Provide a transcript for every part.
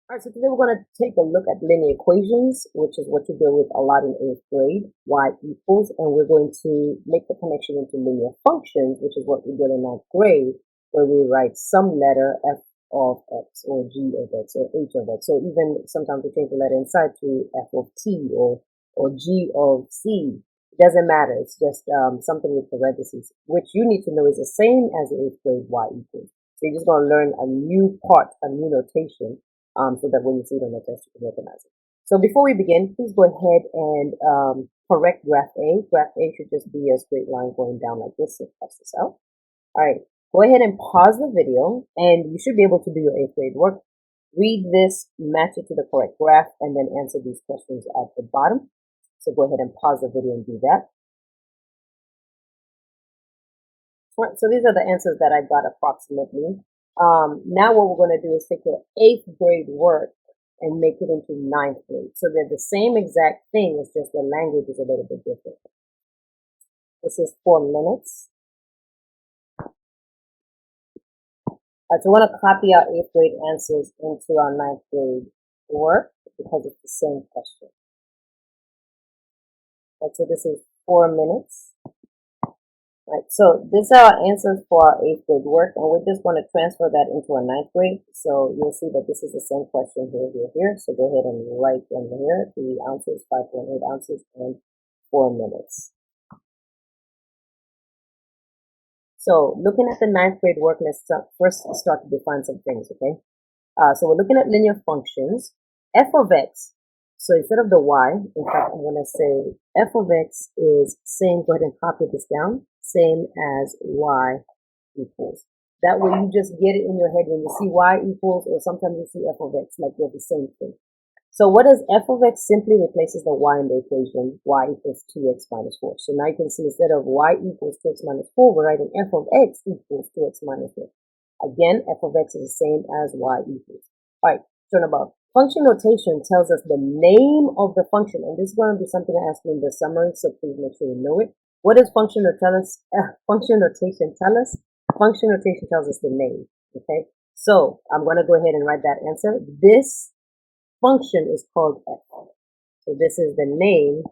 All right, so today we're going to take a look at linear equations, which is what you deal with a lot in 8th grade, y equals, and we're going to make the connection into linear functions, which is what we did in 9th grade, where we write some letter f of x or g of x or h of x. So even sometimes we change the letter inside to f of t or g of c. It doesn't matter. It's just something with parentheses, which you need to know is the same as the 8th grade y equals. So you're just going to learn a new part, a new notation so that when you see it on the test, you can recognize it. So before we begin, please go ahead and correct graph A. Graph A should just be a straight line going down like this. So test this out. All right, go ahead and pause the video, and you should be able to do your 8th grade work. Read this, match it to the correct graph, and then answer these questions at the bottom. So go ahead and pause the video and do that. So these are the answers that I got approximately. Now what we're going to do is take your 8th grade work and make it into 9th grade. So they're the same exact thing, it's just the language is a little bit different. This is 4 minutes. So we want to copy our 8th grade answers into our 9th grade work because it's the same question. So this is 4 minutes. Right, so these are our answers for our 8th grade work, and we're just going to transfer that into our 9th grade. So you'll see that this is the same question here. So go ahead and write in here 3 ounces, 5.8 ounces, and 4 minutes. So looking at the 9th grade work, let's first start to define some things, okay? So we're looking at linear functions. F of x, so instead of the y, in fact, I'm going to say f of x is same, go ahead and copy this down, same as y equals. That way you just get it in your head when you see y equals, or sometimes you see f of x, like they're the same thing. So what does f of x simply replaces the y in the equation, y equals 2x minus 4. So now you can see instead of y equals 2x minus 4, we're writing f of x equals 2x minus 4. Again, f of x is the same as y equals. All right, turn about. Function notation tells us the name of the function, and this is going to be something I asked you in the summary, so please make sure you know it. What does function notation tell us? Function notation tells us the name, okay? So I'm going to go ahead and write that answer. This function is called f. So this is the name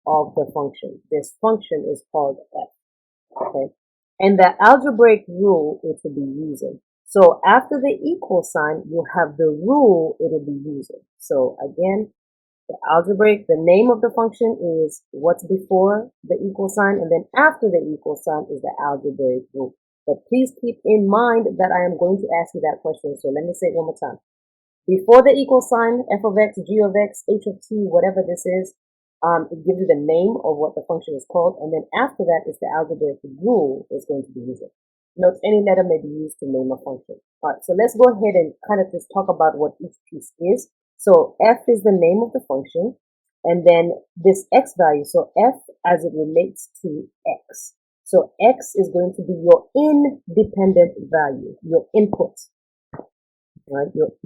of the function. This function is called f, okay? And the algebraic rule it will be using. So after the equal sign, you have the rule it will be using. So again, the algebraic, the name of the function is what's before the equal sign, and then after the equal sign is the algebraic rule. But please keep in mind that I am going to ask you that question. So let me say it one more time. Before the equal sign, f of x, g of x, h of t, whatever this is, it gives you the name of what the function is called, and then after that is the algebraic rule is going to be used. Note any letter may be used to name a function. All right, so let's go ahead and kind of just talk about what each piece is. So f is the name of the function, and then this x value, so f as it relates to x. So x is going to be your independent value, your input, right? Your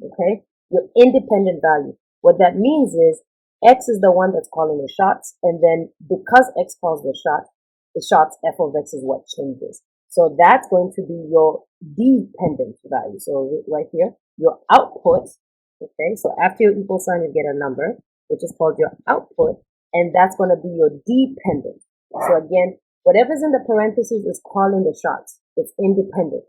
okay? Your independent value. What that means is x is the one that's calling the shots, and then because x calls the shots, f of x is what changes. So that's going to be your dependent value. So right here, your output, okay? So after your equal sign, you get a number, which is called your output, and that's going to be your dependent. So again, whatever's in the parentheses is calling the shots. It's independent,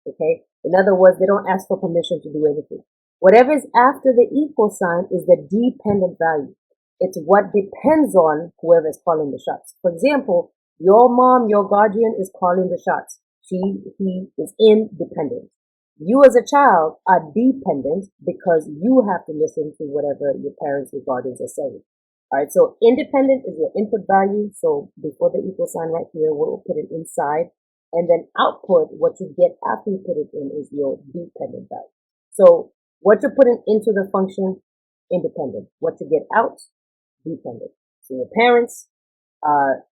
okay? In other words, they don't ask for permission to do anything. Whatever is after the equal sign is the dependent value. It's what depends on whoever is calling the shots. For example, your mom, your guardian is calling the shots. He is independent. You as a child are dependent because you have to listen to whatever your parents or guardians are saying. All right, so independent is your input value. So before the equal sign right here, we'll put it inside. And then output, what you get after you put it in, is your dependent value. So what you're putting into the function, independent. What you get out, dependent. So your parents are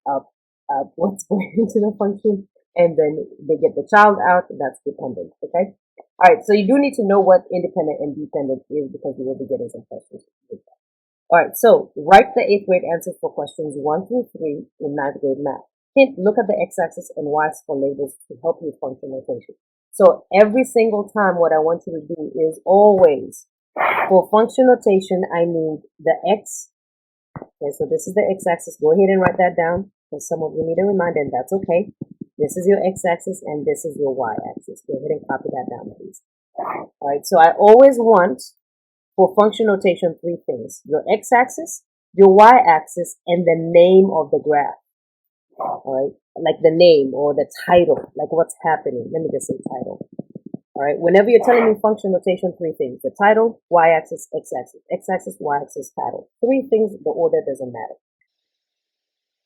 what's going into the function, and then they get the child out, that's dependent, okay? All right, so you do need to know what independent and dependent is because you will be getting some questions. All right, so write the 8th grade answers for questions 1 through 3 in 9th grade math. Hint, look at the x-axis and y for labels to help you function notation. So every single time what I want you to do is always, for function notation, I need the x. Okay, so this is the x-axis. Go ahead and write that down, because some of you need a reminder, and that's okay. This is your x-axis, and this is your y-axis. Go ahead and copy that down, please. All right, so I always want, for function notation, three things: your x-axis, your y-axis, and the name of the graph. All right, like the name or the title, like what's happening. Let me just say title. All right, whenever you're telling me function notation, three things: the title, y-axis, x-axis, x-axis, y-axis, title. Three things, the order doesn't matter.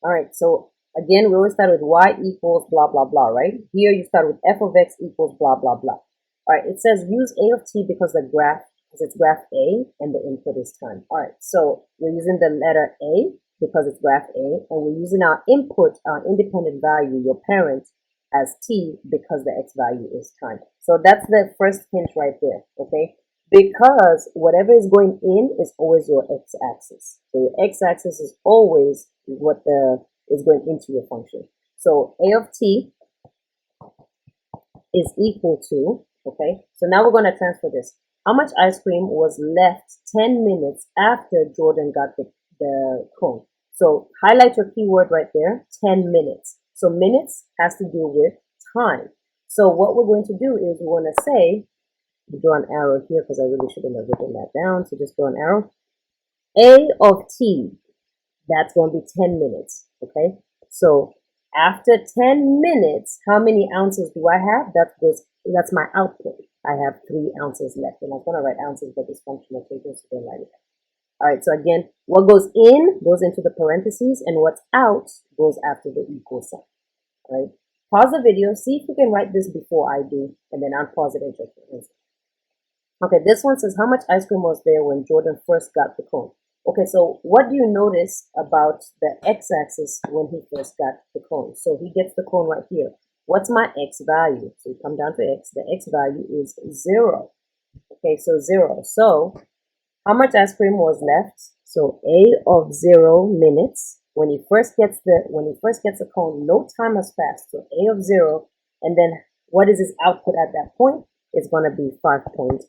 All right, so again, we always start with y equals blah, blah, blah, right? Here you start with f of x equals blah, blah, blah. All right, it says use a of t because it's graph A and the input is time. All right, so we're using the letter A because it's graph A, and we're using our input, our independent value, your parent, as t because the x value is time. So that's the first hint right there, okay? Because whatever is going in is always your x-axis. So your x-axis is always what is going into your function. So a of t is equal to, okay? So now we're going to transfer this. How much ice cream was left 10 minutes after Jordan got the cone? So highlight your keyword right there, 10 minutes. So minutes has to do with time. So what we're going to do is we're going to say, draw an arrow here because I really shouldn't have written that down. So just draw an arrow. A of t, that's going to be 10 minutes. Okay. So after 10 minutes, how many ounces do I have? That's my output. I have 3 ounces left. And I'm going to write ounces, but this functional notation, so don't write it. All right. So again, what goes in goes into the parentheses, and what's out goes after the equal sign. All right. Pause the video. See if you can write this before I do, and then unpause it and check the answer. Okay, this one says, how much ice cream was there when Jordan first got the cone? Okay, so what do you notice about the x-axis when he first got the cone? So he gets the cone right here. What's my x value? So you come down to x. The x value is 0. Okay, so 0. So how much ice cream was left? So a of 0 minutes. When he first gets the cone, no time has passed. So a of 0, and then what is his output at that point? It's going to be 5.8.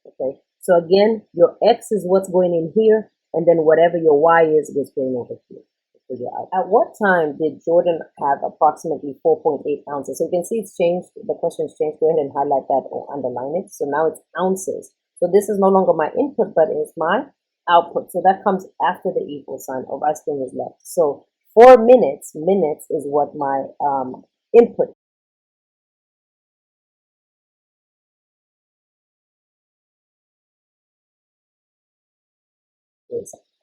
Okay, so again, your x is what's going in here, and then whatever your y is going over here. At what time did Jordan have approximately 4.8 ounces? So you can see it's changed. The question's changed. Go ahead and highlight that or underline it. So now it's ounces. So this is no longer my input, but it's my output. So that comes after the equal sign of ice cream is left. So 4 minutes is what my input.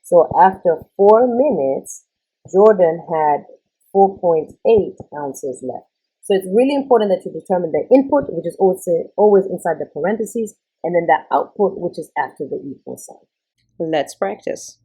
So after 4 minutes, Jordan had 4.8 ounces left. So it's really important that you determine the input, which is always inside the parentheses, and then the output, which is after the equal sign. Let's practice.